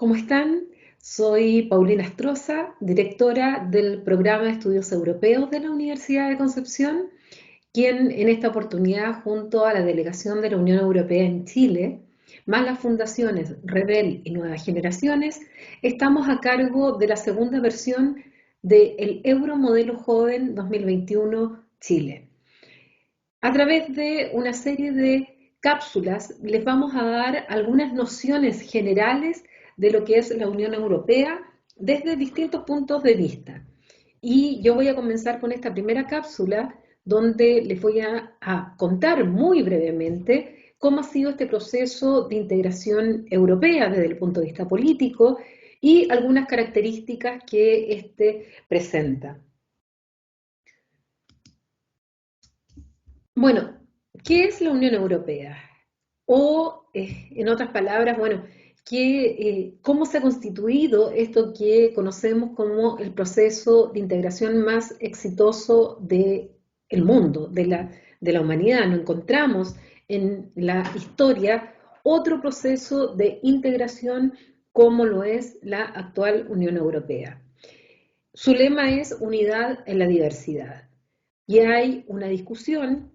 ¿Cómo están? Soy Paulina Astroza, directora del Programa de Estudios Europeos de la Universidad de Concepción, quien en esta oportunidad, junto a la delegación de la Unión Europea en Chile, más las fundaciones Rebel y Nuevas Generaciones, estamos a cargo de la segunda versión del Euromodelo Joven 2021 Chile. A través de una serie de cápsulas les vamos a dar algunas nociones generales de lo que es la Unión Europea desde distintos puntos de vista. Y yo voy a comenzar con esta primera cápsula donde les voy a contar muy brevemente cómo ha sido este proceso de integración europea desde el punto de vista político y algunas características que este presenta. Bueno, ¿qué es la Unión Europea? O, en otras palabras, bueno, ¿cómo se ha constituido esto que conocemos como el proceso de integración más exitoso del mundo, de la humanidad? No encontramos en la historia otro proceso de integración como lo es la actual Unión Europea. Su lema es unidad en la diversidad. Y hay una discusión,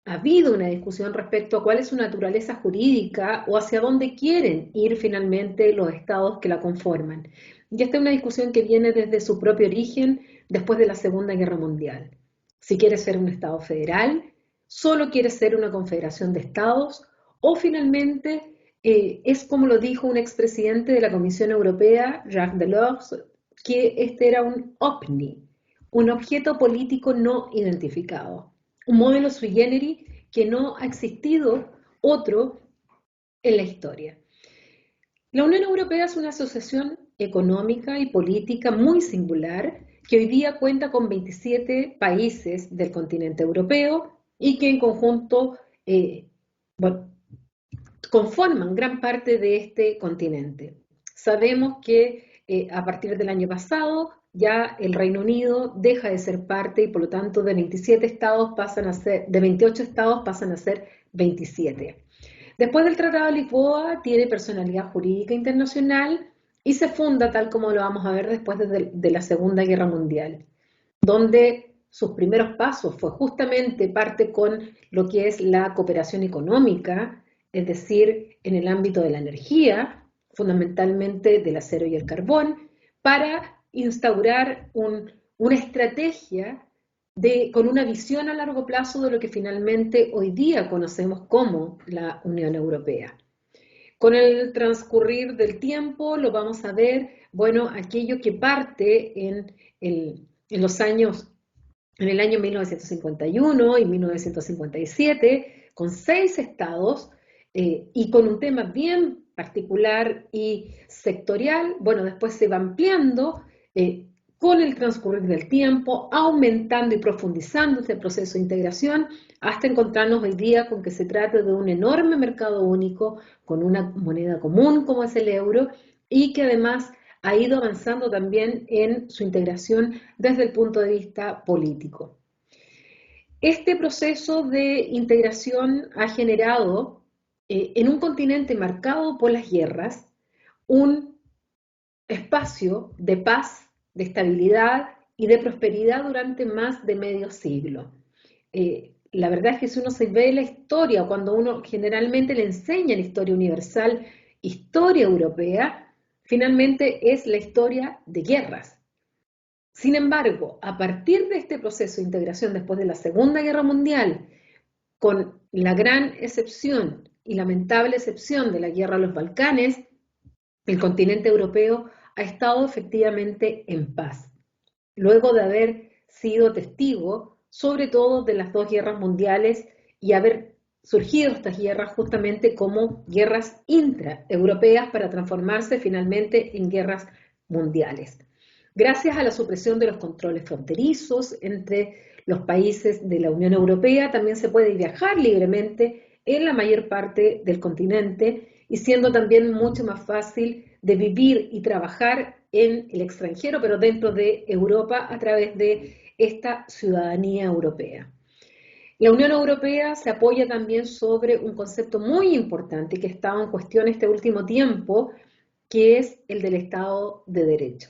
ha habido una discusión respecto a cuál es su naturaleza jurídica o hacia dónde quieren ir finalmente los estados que la conforman. Y esta es una discusión que viene desde su propio origen después de la Segunda Guerra Mundial. Si quiere ser un estado federal, solo quiere ser una confederación de estados o finalmente es como lo dijo un expresidente de la Comisión Europea, Jacques Delors, que este era un OVNI, un objeto político no identificado, un modelo sui generis que no ha existido otro en la historia. La Unión Europea es una asociación económica y política muy singular que hoy día cuenta con 27 países del continente europeo y que en conjunto bueno, conforman gran parte de este continente. Sabemos que a partir del año pasado ya el Reino Unido deja de ser parte y por lo tanto de 27 estados pasan a ser, de 28 estados pasan a ser 27. Después del Tratado de Lisboa tiene personalidad jurídica internacional y se funda tal como lo vamos a ver después de la Segunda Guerra Mundial, donde sus primeros pasos fue justamente parte con lo que es la cooperación económica, es decir, en el ámbito de la energía, fundamentalmente del acero y el carbón, para instaurar una estrategia con una visión a largo plazo de lo que finalmente hoy día conocemos como la Unión Europea. Con el transcurrir del tiempo lo vamos a ver, bueno, aquello que parte en los años, en el año 1951 y 1957, con 6 estados y con un tema bien particular y sectorial, bueno, después se va ampliando con el transcurrir del tiempo, aumentando y profundizando este proceso de integración, hasta encontrarnos hoy día con que se trata de un enorme mercado único, con una moneda común como es el euro, y que además ha ido avanzando también en su integración desde el punto de vista político. Este proceso de integración ha generado en un continente marcado por las guerras un espacio de paz, de estabilidad y de prosperidad durante más de medio siglo. La verdad es que si uno se ve la historia, cuando uno generalmente le enseña la historia universal, historia europea, finalmente es la historia de guerras. Sin embargo, a partir de este proceso de integración después de la Segunda Guerra Mundial, con la gran excepción y lamentable excepción de la guerra de los Balcanes, el continente europeo ha estado efectivamente en paz, luego de haber sido testigo, sobre todo de las 2 guerras mundiales y haber surgido estas guerras justamente como guerras intraeuropeas para transformarse finalmente en guerras mundiales. Gracias a la supresión de los controles fronterizos entre los países de la Unión Europea, también se puede viajar libremente en la mayor parte del continente y siendo también mucho más fácil de vivir y trabajar en el extranjero, pero dentro de Europa a través de esta ciudadanía europea. La Unión Europea se apoya también sobre un concepto muy importante que ha estado en cuestión este último tiempo, que es el del Estado de Derecho.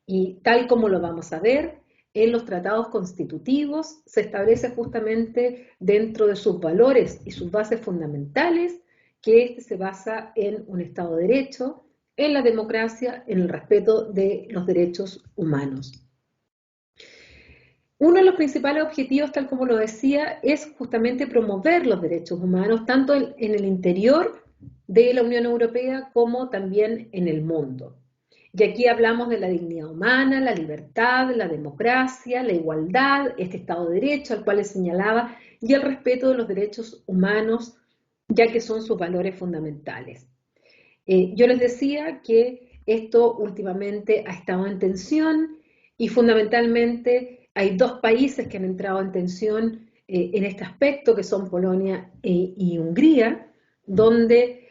Y tal como lo vamos a ver, en los tratados constitutivos se establece justamente dentro de sus valores y sus bases fundamentales que este se basa en un Estado de Derecho, en la democracia, en el respeto de los derechos humanos. Uno de los principales objetivos, tal como lo decía, es justamente promover los derechos humanos, tanto en el interior de la Unión Europea como también en el mundo. Y aquí hablamos de la dignidad humana, la libertad, la democracia, la igualdad, este Estado de Derecho al cual les señalaba, y el respeto de los derechos humanos, ya que son sus valores fundamentales. Yo les decía que esto últimamente ha estado en tensión y fundamentalmente hay dos países que han entrado en tensión en este aspecto, que son Polonia y Hungría, donde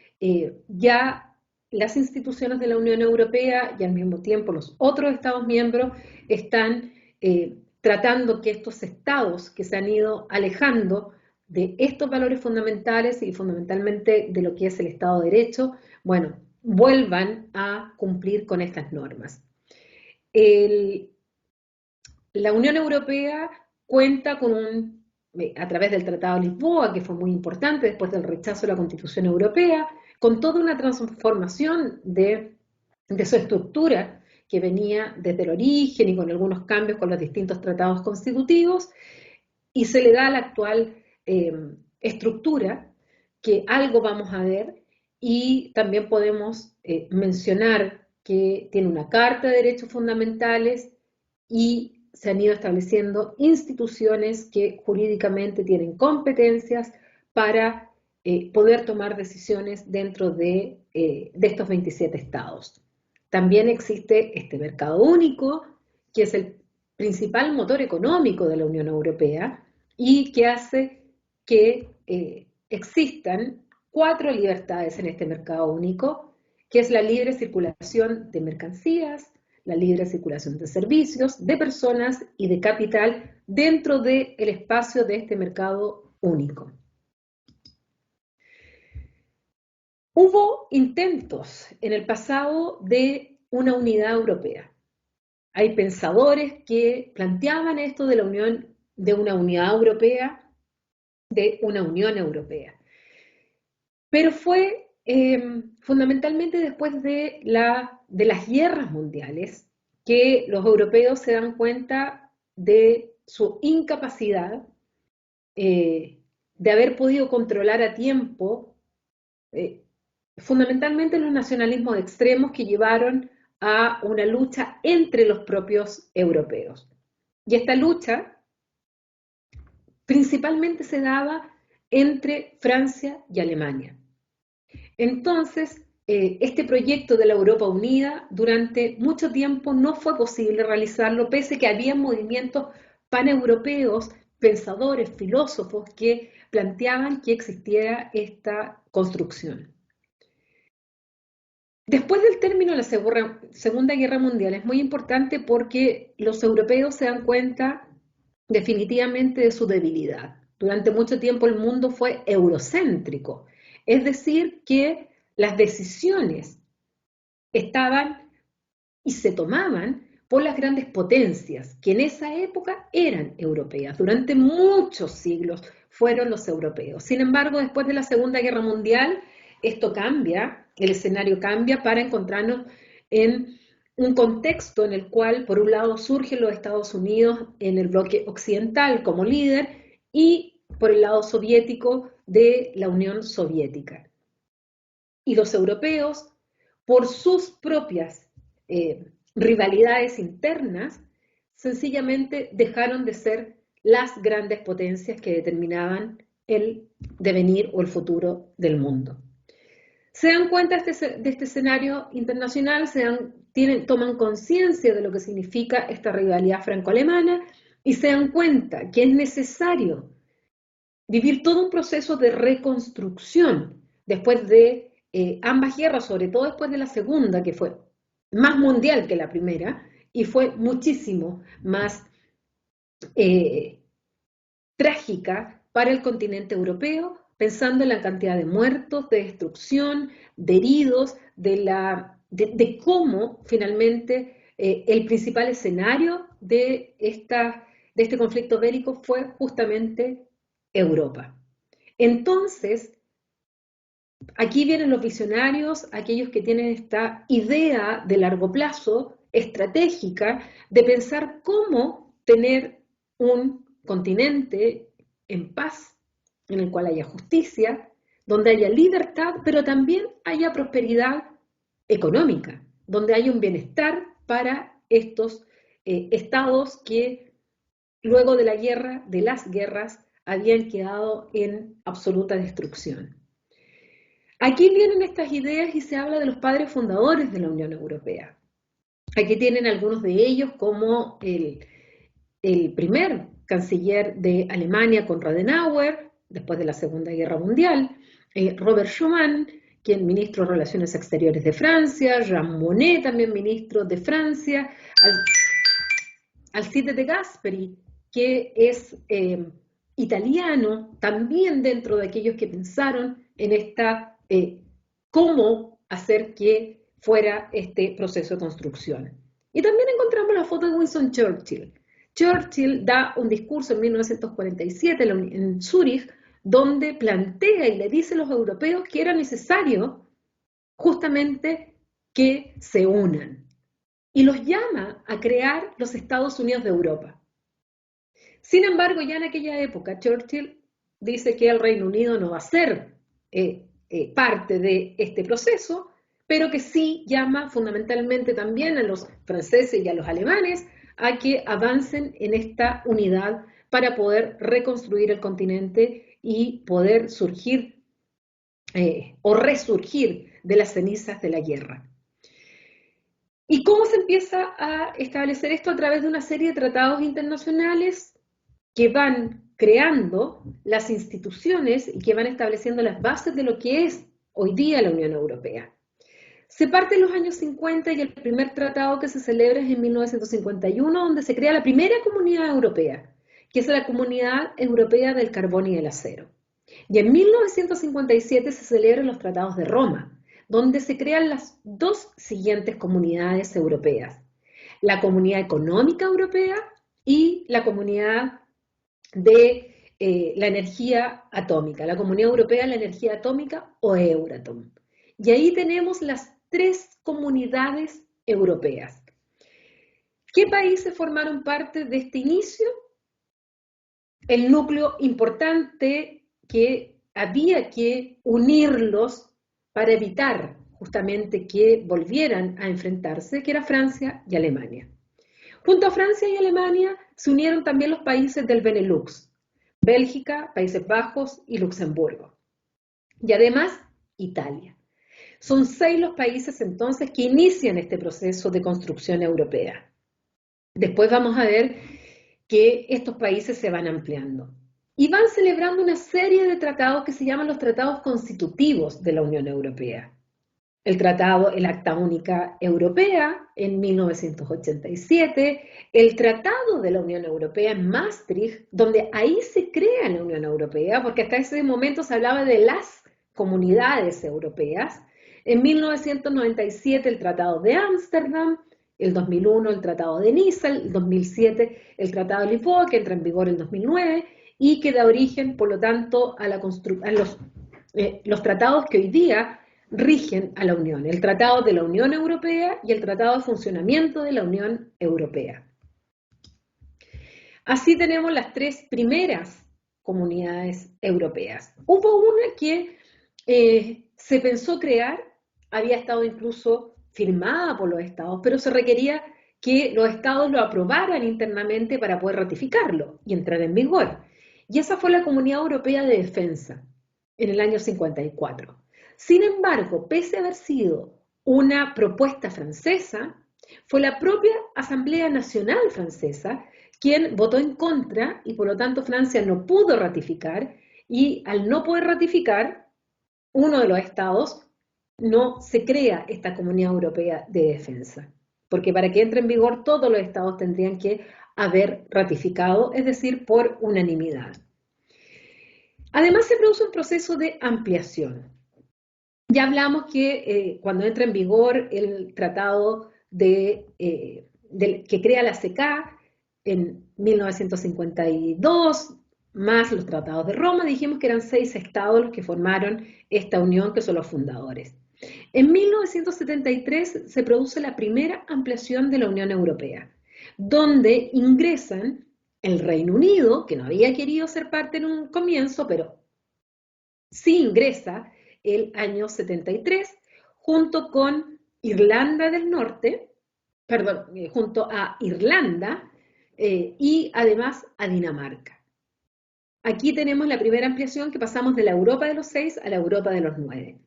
ya las instituciones de la Unión Europea y al mismo tiempo los otros Estados miembros están tratando que estos estados que se han ido alejando de estos valores fundamentales y fundamentalmente de lo que es el Estado de Derecho, bueno, vuelvan a cumplir con estas normas. La Unión Europea cuenta con a través del Tratado de Lisboa, que fue muy importante después del rechazo de la Constitución Europea, con toda una transformación de su estructura que venía desde el origen y con algunos cambios con los distintos tratados constitutivos, y se le da la actual estructura, que algo vamos a ver, y también podemos mencionar que tiene una Carta de Derechos Fundamentales y se han ido estableciendo instituciones que jurídicamente tienen competencias para poder tomar decisiones dentro de estos 27 estados. También existe este mercado único, que es el principal motor económico de la Unión Europea y que hace que existan 4 libertades en este mercado único, que es la libre circulación de mercancías, la libre circulación de servicios, de personas y de capital dentro del espacio de este mercado único. Hubo intentos en el pasado de una unidad europea. Hay pensadores que planteaban esto de la unión, de una unidad europea, de una Unión Europea. Pero fue fundamentalmente después de las guerras mundiales que los europeos se dan cuenta de su incapacidad de haber podido controlar a tiempo fundamentalmente los nacionalismos extremos que llevaron a una lucha entre los propios europeos. Y esta lucha principalmente se daba entre Francia y Alemania. Entonces, este proyecto de la Europa Unida durante mucho tiempo no fue posible realizarlo, pese a que había movimientos paneuropeos, pensadores, filósofos que planteaban que existiera esta construcción. Después del término de la Segunda Guerra Mundial es muy importante porque los europeos se dan cuenta definitivamente de su debilidad. Durante mucho tiempo el mundo fue eurocéntrico, es decir, que las decisiones estaban y se tomaban por las grandes potencias, que en esa época eran europeas. Durante muchos siglos fueron los europeos. Sin embargo, después de la Segunda Guerra Mundial, esto cambia, el escenario cambia para encontrarnos en un contexto en el cual, por un lado, surgen los Estados Unidos en el bloque occidental como líder y por el lado soviético de la Unión Soviética. Y los europeos, por sus propias rivalidades internas, sencillamente dejaron de ser las grandes potencias que determinaban el devenir o el futuro del mundo. Se dan cuenta de este escenario internacional, toman conciencia de lo que significa esta rivalidad franco-alemana y se dan cuenta que es necesario vivir todo un proceso de reconstrucción después de ambas guerras, sobre todo después de la segunda, que fue más mundial que la primera y fue muchísimo más trágica para el continente europeo, pensando en la cantidad de muertos, de destrucción, de heridos, de de cómo finalmente el principal escenario de este conflicto bélico fue justamente Europa. Entonces, aquí vienen los visionarios, aquellos que tienen esta idea de largo plazo, estratégica, de pensar cómo tener un continente en paz, en el cual haya justicia, donde haya libertad, pero también haya prosperidad económica, donde haya un bienestar para estos estados que luego de la guerra, de las guerras, habían quedado en absoluta destrucción. Aquí vienen estas ideas y se habla de los padres fundadores de la Unión Europea. Aquí tienen algunos de ellos como el primer canciller de Alemania, Konrad Adenauer, después de la Segunda Guerra Mundial, Robert Schuman, quien ministro de Relaciones Exteriores de Francia, Jean Monnet, también ministro de Francia, Alcide de Gasperi, que es italiano, también dentro de aquellos que pensaron en cómo hacer que fuera este proceso de construcción. Y también encontramos la foto de Winston Churchill. Churchill da un discurso en 1947 en Zúrich, donde plantea y le dice a los europeos que era necesario justamente que se unan. Y los llama a crear los Estados Unidos de Europa. Sin embargo, ya en aquella época, Churchill dice que el Reino Unido no va a ser parte de este proceso, pero que sí llama fundamentalmente también a los franceses y a los alemanes a que avancen en esta unidad para poder reconstruir el continente y poder surgir o resurgir de las cenizas de la guerra. ¿Y cómo se empieza a establecer esto? A través de una serie de tratados internacionales que van creando las instituciones y que van estableciendo las bases de lo que es hoy día la Unión Europea. Se parte en los años 50 y el primer tratado que se celebra es en 1951, donde se crea la primera comunidad europea, que es la Comunidad Europea del Carbón y el Acero. Y en 1957 se celebran los tratados de Roma, donde se crean las dos siguientes comunidades europeas: la Comunidad Económica Europea y la Comunidad de la Energía Atómica, la Comunidad Europea de la Energía Atómica o Euratom. Y ahí tenemos las tres comunidades europeas. ¿Qué países formaron parte de este inicio? El núcleo importante que había que unirlos para evitar justamente que volvieran a enfrentarse, que era Francia y Alemania. Junto a Francia y Alemania se unieron también los países del Benelux, Bélgica, Países Bajos y Luxemburgo. Y además, Italia. Son 6 los países entonces que inician este proceso de construcción europea. Después vamos a ver que estos países se van ampliando. Y van celebrando una serie de tratados que se llaman los tratados constitutivos de la Unión Europea. El Acta Única Europea en 1987, el Tratado de la Unión Europea en Maastricht, donde ahí se crea la Unión Europea, porque hasta ese momento se hablaba de las comunidades europeas. En 1997 el Tratado de Ámsterdam, el 2001 el Tratado de Niza, el 2007 el Tratado de Lisboa, que entra en vigor en 2009 y que da origen, por lo tanto, a los tratados que hoy día rigen a la Unión, el Tratado de la Unión Europea y el Tratado de Funcionamiento de la Unión Europea. Así tenemos las 3 primeras comunidades europeas. Hubo una que se pensó crear, había estado incluso firmada por los estados, pero se requería que los estados lo aprobaran internamente para poder ratificarlo y entrar en vigor. Y esa fue la Comunidad Europea de Defensa en el año 54. Sin embargo, pese a haber sido una propuesta francesa, fue la propia Asamblea Nacional Francesa quien votó en contra y por lo tanto Francia no pudo ratificar, y al no poder ratificar, uno de los estados no se crea esta Comunidad Europea de Defensa, porque para que entre en vigor todos los estados tendrían que haber ratificado, es decir, por unanimidad. Además se produce un proceso de ampliación. Ya hablamos que cuando entra en vigor el tratado que crea la CK en 1952, más los tratados de Roma, dijimos que eran 6 estados los que formaron esta unión, que son los fundadores. En 1973 se produce la primera ampliación de la Unión Europea, donde ingresan el Reino Unido, que no había querido ser parte en un comienzo, pero sí ingresa el año 73, junto con Irlanda del Norte, perdón, junto a Irlanda y además a Dinamarca. Aquí tenemos la primera ampliación que pasamos de la Europa de los 6 a la Europa de los 9.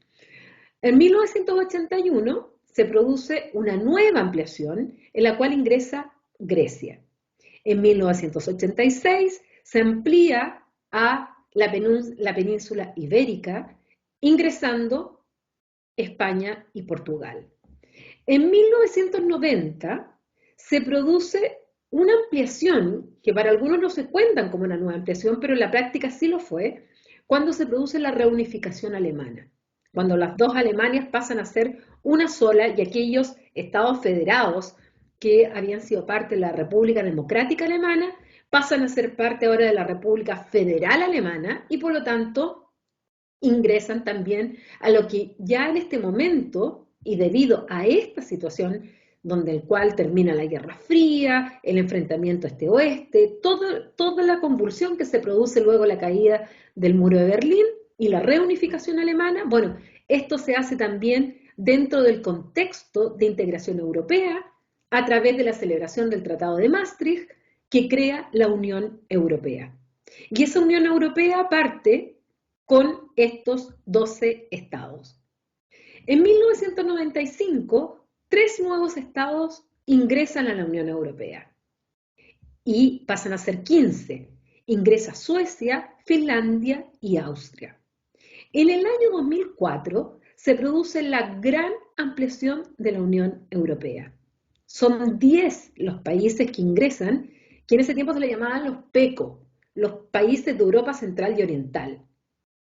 En 1981 se produce una nueva ampliación en la cual ingresa Grecia. En 1986 se amplía a la península ibérica, ingresando España y Portugal. En 1990 se produce una ampliación, que para algunos no se cuentan como una nueva ampliación, pero en la práctica sí lo fue, cuando se produce la reunificación alemana, cuando las dos Alemanias pasan a ser una sola y aquellos estados federados que habían sido parte de la República Democrática Alemana pasan a ser parte ahora de la República Federal Alemana y por lo tanto ingresan también a lo que ya en este momento y debido a esta situación donde el cual termina la Guerra Fría, el enfrentamiento este-oeste, toda la convulsión que se produce luego la caída del muro de Berlín y la reunificación alemana, bueno, esto se hace también dentro del contexto de integración europea a través de la celebración del Tratado de Maastricht que crea la Unión Europea. Y esa Unión Europea parte con estos 12 estados. En 1995, 3 nuevos estados ingresan a la Unión Europea y pasan a ser 15. Ingresa Suecia, Finlandia y Austria. En el año 2004 se produce la gran ampliación de la Unión Europea. Son 10 los países que ingresan, que en ese tiempo se le llamaban los PECO, los países de Europa Central y Oriental,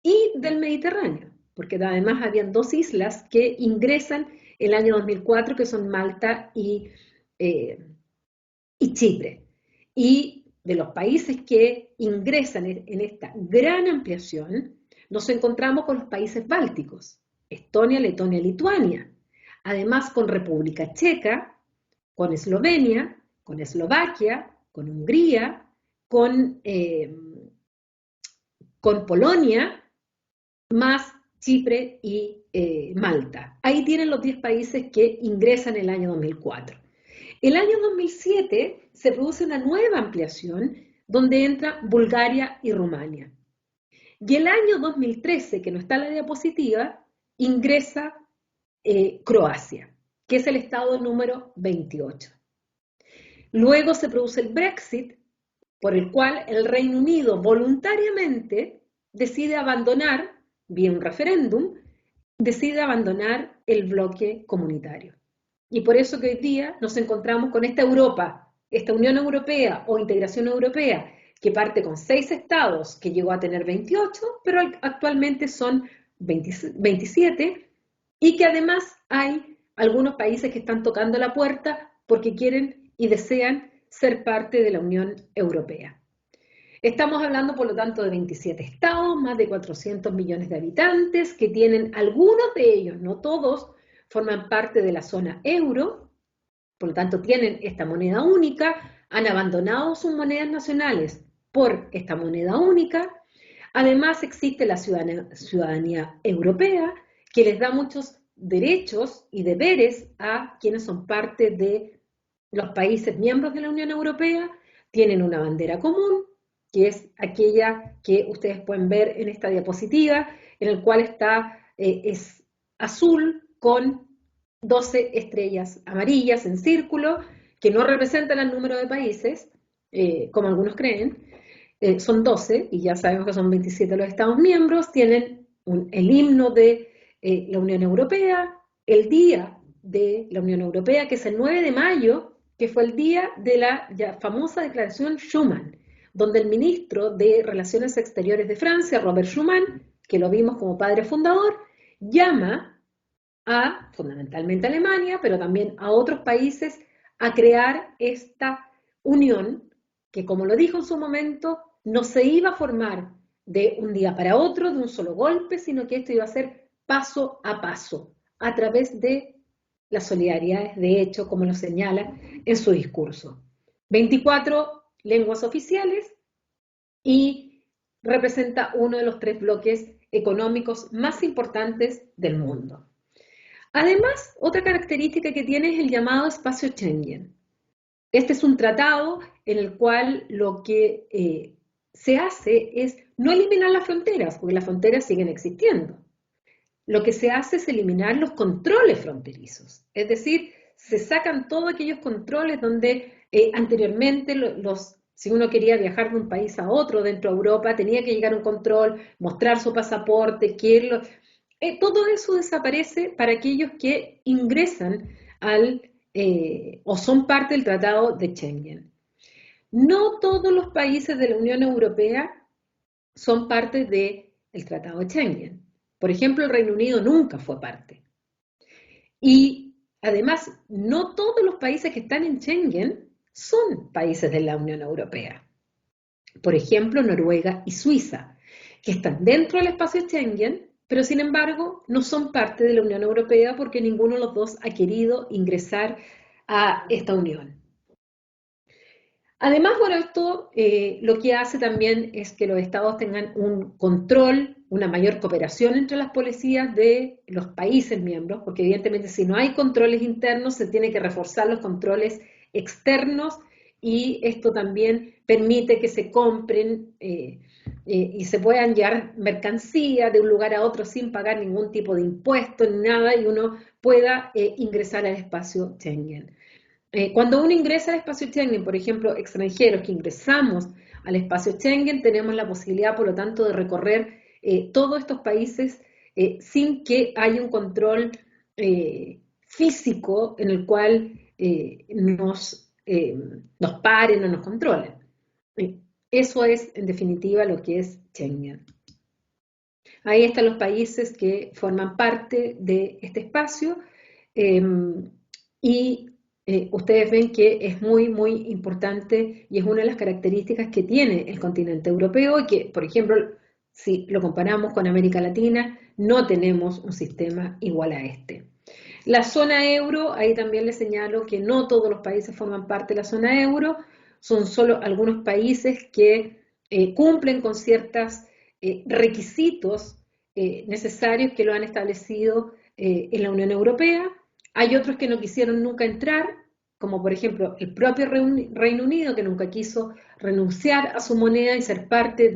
y del Mediterráneo, porque además habían 2 islas que ingresan el año 2004, que son Malta y Chipre. Y de los países que ingresan en esta gran ampliación, nos encontramos con los países bálticos, Estonia, Letonia, Lituania, además con República Checa, con Eslovenia, con Eslovaquia, con Hungría, con Polonia, más Chipre y Malta. Ahí tienen los 10 países que ingresan el año 2004. El año 2007 se produce una nueva ampliación donde entra Bulgaria y Rumania. Y el año 2013, que no está en la diapositiva, ingresa Croacia, que es el estado número 28. Luego se produce el Brexit, por el cual el Reino Unido voluntariamente decide abandonar, vía un referéndum, decide abandonar el bloque comunitario. Y por eso que hoy día nos encontramos con esta Europa, esta Unión Europea o integración europea, que parte con 6 estados, que llegó a tener 28, pero actualmente son 27, y que además hay algunos países que están tocando la puerta porque quieren y desean ser parte de la Unión Europea. Estamos hablando, por lo tanto, de 27 estados, más de 400 millones de habitantes, que tienen algunos de ellos, no todos, forman parte de la zona euro, por lo tanto tienen esta moneda única, han abandonado sus monedas nacionales por esta moneda única. Además existe la ciudadanía europea, que les da muchos derechos y deberes a quienes son parte de los países miembros de la Unión Europea. Tienen una bandera común, que es aquella que ustedes pueden ver en esta diapositiva, en el cual es azul con 12 estrellas amarillas en círculo, que no representan el número de países, como algunos creen. Son 12, y ya sabemos que son 27 los Estados miembros, tienen el himno de la Unión Europea, el día de la Unión Europea, que es el 9 de mayo, que fue el día de la ya famosa declaración Schuman, donde el ministro de Relaciones Exteriores de Francia, Robert Schuman, que lo vimos como padre fundador, llama a, fundamentalmente a Alemania, pero también a otros países, a crear esta unión que, como lo dijo en su momento, no se iba a formar de un día para otro, de un solo golpe, sino que esto iba a ser paso a paso, a través de las solidaridades, de hecho, como lo señala en su discurso. 24 lenguas oficiales y representa uno de los 3 bloques económicos más importantes del mundo. Además, otra característica que tiene es el llamado espacio Schengen. Este es un tratado en el cual lo que se hace es no eliminar las fronteras, porque las fronteras siguen existiendo. Lo que se hace es eliminar los controles fronterizos, es decir, se sacan todos aquellos controles donde anteriormente si uno quería viajar de un país a otro dentro de Europa, tenía que llegar a un control, mostrar su pasaporte, todo eso desaparece para aquellos que ingresan o son parte del Tratado de Schengen. No todos los países de la Unión Europea son parte del Tratado de Schengen. Por ejemplo, el Reino Unido nunca fue parte. Y además, no todos los países que están en Schengen son países de la Unión Europea. Por ejemplo, Noruega y Suiza, que están dentro del espacio Schengen, pero sin embargo no son parte de la Unión Europea porque ninguno de los dos ha querido ingresar a esta unión. Además, bueno, esto lo que hace también es que los estados tengan un control, una mayor cooperación entre las policías de los países miembros, porque evidentemente si no hay controles internos se tiene que reforzar los controles externos y esto también permite que se compren y se puedan llevar mercancía de un lugar a otro sin pagar ningún tipo de impuesto ni nada y uno pueda ingresar al espacio Schengen. Cuando uno ingresa al espacio Schengen, por ejemplo, extranjeros que ingresamos al espacio Schengen, tenemos la posibilidad, por lo tanto, de recorrer todos estos países sin que haya un control físico en el cual nos paren o nos controlen. Eso es, en definitiva, lo que es Schengen. Ahí están los países que forman parte de este espacio y ustedes ven que es muy, muy importante y es una de las características que tiene el continente europeo y que, por ejemplo, si lo comparamos con América Latina, no tenemos un sistema igual a este. La zona euro, ahí también les señalo que no todos los países forman parte de la zona euro, son solo algunos países que cumplen con ciertos requisitos necesarios que lo han establecido en la Unión Europea. Hay otros que no quisieron nunca entrar, como por ejemplo el propio Reino Unido, que nunca quiso renunciar a su moneda y ser parte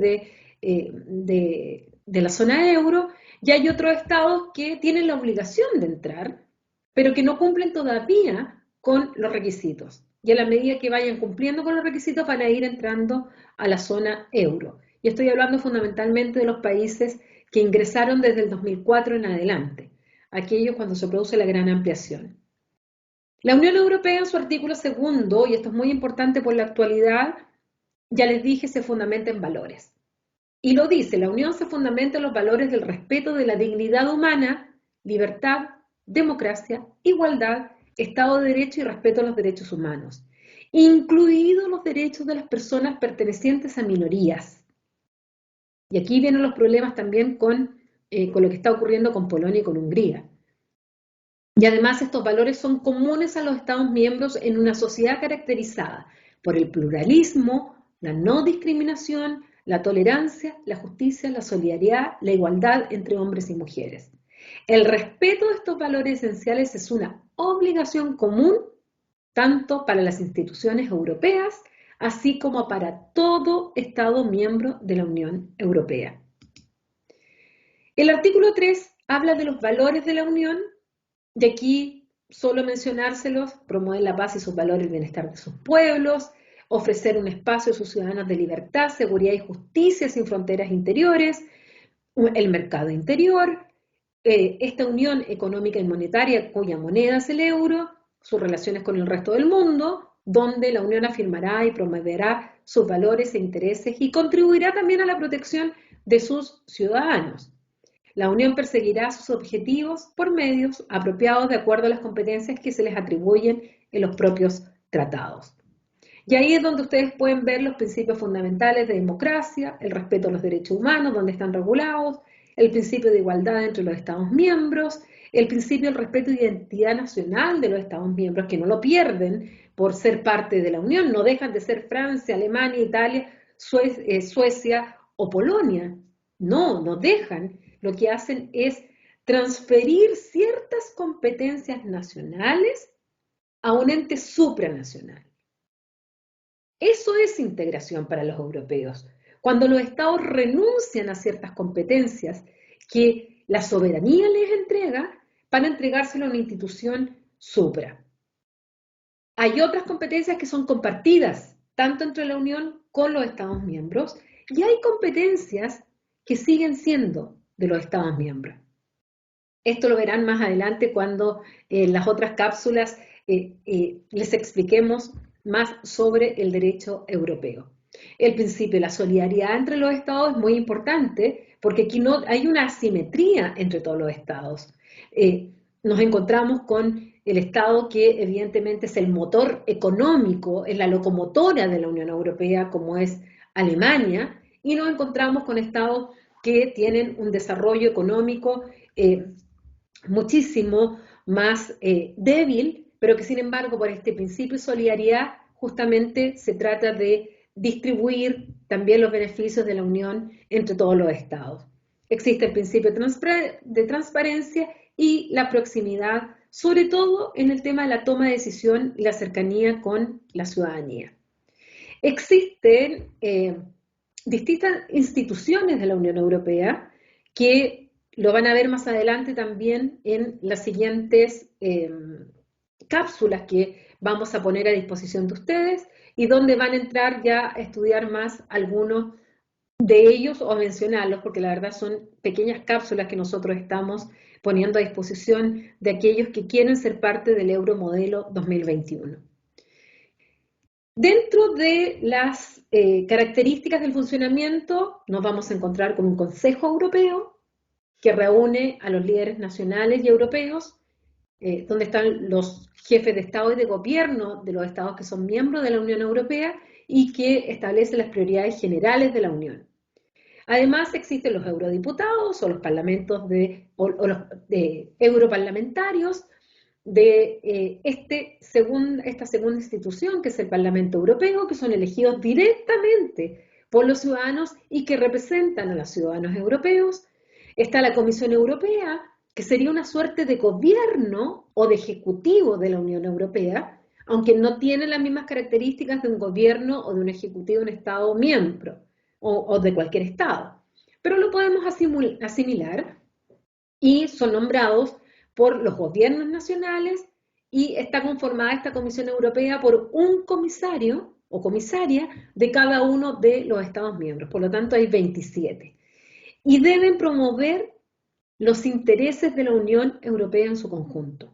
de la zona euro, y hay otros estados que tienen la obligación de entrar, pero que no cumplen todavía con los requisitos. Y a la medida que vayan cumpliendo con los requisitos van a ir entrando a la zona euro. Y estoy hablando fundamentalmente de los países que ingresaron desde el 2004 en adelante, aquellos cuando se produce la gran ampliación. La Unión Europea en su artículo 2, y esto es muy importante por la actualidad, ya les dije, se fundamenta en valores. Y lo dice, la Unión se fundamenta en los valores del respeto de la dignidad humana, libertad, democracia, igualdad, Estado de Derecho y respeto a los derechos humanos, incluidos los derechos de las personas pertenecientes a minorías. Y aquí vienen los problemas también con lo que está ocurriendo con Polonia y con Hungría. Y además estos valores son comunes a los Estados miembros en una sociedad caracterizada por el pluralismo, la no discriminación, la tolerancia, la justicia, la solidaridad, la igualdad entre hombres y mujeres. El respeto de estos valores esenciales es una obligación común tanto para las instituciones europeas, así como para todo Estado miembro de la Unión Europea. El artículo 3 habla de los valores de la Unión, y aquí solo mencionárselos: promover la paz y sus valores, el bienestar de sus pueblos, ofrecer un espacio a sus ciudadanos de libertad, seguridad y justicia sin fronteras interiores, el mercado interior, esta unión económica y monetaria cuya moneda es el euro, sus relaciones con el resto del mundo, donde la Unión afirmará y promoverá sus valores e intereses y contribuirá también a la protección de sus ciudadanos. La Unión perseguirá sus objetivos por medios apropiados de acuerdo a las competencias que se les atribuyen en los propios tratados. Y ahí es donde ustedes pueden ver los principios fundamentales de democracia, el respeto a los derechos humanos, donde están regulados, el principio de igualdad entre los Estados miembros, el principio del respeto de identidad nacional de los Estados miembros, que no lo pierden por ser parte de la Unión, no dejan de ser Francia, Alemania, Italia, Suecia o Polonia. No, no dejan. Lo que hacen es transferir ciertas competencias nacionales a un ente supranacional. Eso es integración para los europeos. Cuando los estados renuncian a ciertas competencias que la soberanía les entrega para entregárselo a una institución supra. Hay otras competencias que son compartidas, tanto entre la Unión con los estados miembros, y hay competencias que siguen siendo de los estados miembros. Esto lo verán más adelante cuando en las otras cápsulas les expliquemos más sobre el derecho europeo. El principio de la solidaridad entre los estados es muy importante porque aquí no hay una asimetría entre todos los estados. Nos encontramos con el estado que evidentemente es el motor económico, es la locomotora de la Unión Europea como es Alemania, y nos encontramos con estados que tienen un desarrollo económico muchísimo más débil, pero que sin embargo por este principio de solidaridad justamente se trata de distribuir también los beneficios de la Unión entre todos los estados. Existe el principio de transparencia y la proximidad, sobre todo en el tema de la toma de decisión y la cercanía con la ciudadanía. Existen distintas instituciones de la Unión Europea que lo van a ver más adelante también en las siguientes cápsulas que vamos a poner a disposición de ustedes y donde van a entrar ya a estudiar más algunos de ellos o a mencionarlos, porque la verdad son pequeñas cápsulas que nosotros estamos poniendo a disposición de aquellos que quieren ser parte del Euromodelo 2021. Dentro de las características del funcionamiento nos vamos a encontrar con un Consejo Europeo que reúne a los líderes nacionales y europeos, donde están los jefes de Estado y de Gobierno de los estados que son miembros de la Unión Europea y que establece las prioridades generales de la Unión. Además existen los eurodiputados o los parlamentos o los europarlamentarios de esta segunda institución que es el Parlamento Europeo, que son elegidos directamente por los ciudadanos y que representan a los ciudadanos europeos. Está la Comisión Europea, que sería una suerte de gobierno o de ejecutivo de la Unión Europea, aunque no tiene las mismas características de un gobierno o de un ejecutivo de un Estado miembro o de cualquier Estado. Pero lo podemos asimilar y son nombrados por los gobiernos nacionales y está conformada esta Comisión Europea por un comisario o comisaria de cada uno de los Estados miembros. Por lo tanto, hay 27. Y deben promover los intereses de la Unión Europea en su conjunto.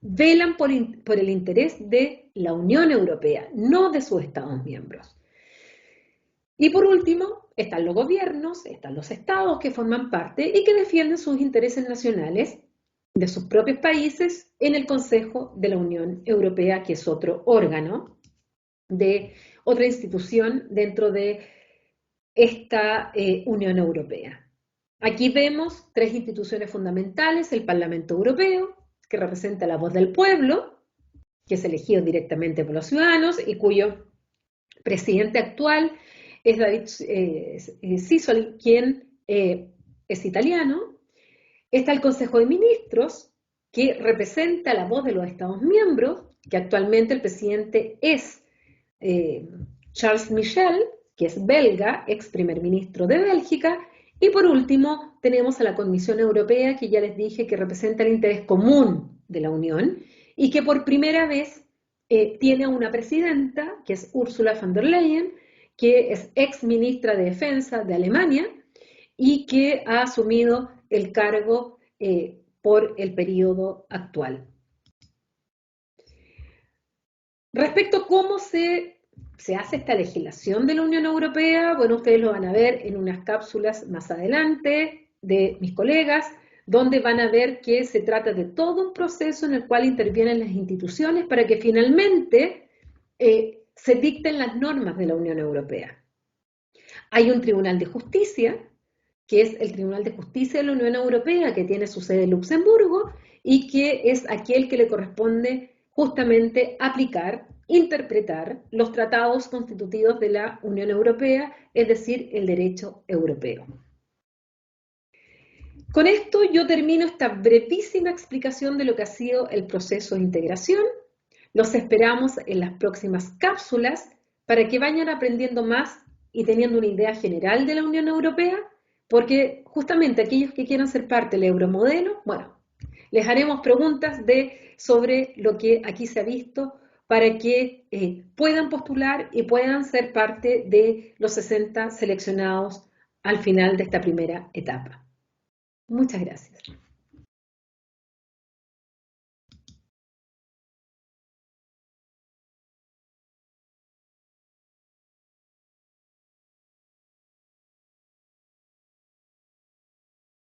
Velan por el interés de la Unión Europea, no de sus Estados miembros. Y por último, están los gobiernos, están los estados que forman parte y que defienden sus intereses nacionales de sus propios países en el Consejo de la Unión Europea, que es otro órgano de otra institución dentro de esta Unión Europea. Aquí vemos tres instituciones fundamentales: el Parlamento Europeo, que representa la voz del pueblo, que es elegido directamente por los ciudadanos y cuyo presidente actual es David Sassoli, quien es italiano. Está el Consejo de Ministros, que representa la voz de los Estados miembros, que actualmente el presidente es Charles Michel, que es belga, ex primer ministro de Bélgica. Y por último, tenemos a la Comisión Europea, que ya les dije que representa el interés común de la Unión y que por primera vez tiene una presidenta, que es Ursula von der Leyen, que es ex ministra de Defensa de Alemania y que ha asumido el cargo por el periodo actual. Respecto a cómo se hace esta legislación de la Unión Europea, bueno, ustedes lo van a ver en unas cápsulas más adelante. de mis colegas, donde van a ver que se trata de todo un proceso en el cual intervienen las instituciones para que finalmente se dicten las normas de la Unión Europea. Hay un Tribunal de Justicia, que es el Tribunal de Justicia de la Unión Europea, que tiene su sede en Luxemburgo y que es aquel que le corresponde justamente aplicar, interpretar los tratados constitutivos de la Unión Europea, es decir, el derecho europeo. Con esto yo termino esta brevísima explicación de lo que ha sido el proceso de integración. Los esperamos en las próximas cápsulas para que vayan aprendiendo más y teniendo una idea general de la Unión Europea, porque justamente aquellos que quieran ser parte del euromodelo, bueno, les haremos preguntas sobre lo que aquí se ha visto para que puedan postular y puedan ser parte de los 60 seleccionados al final de esta primera etapa. Muchas gracias.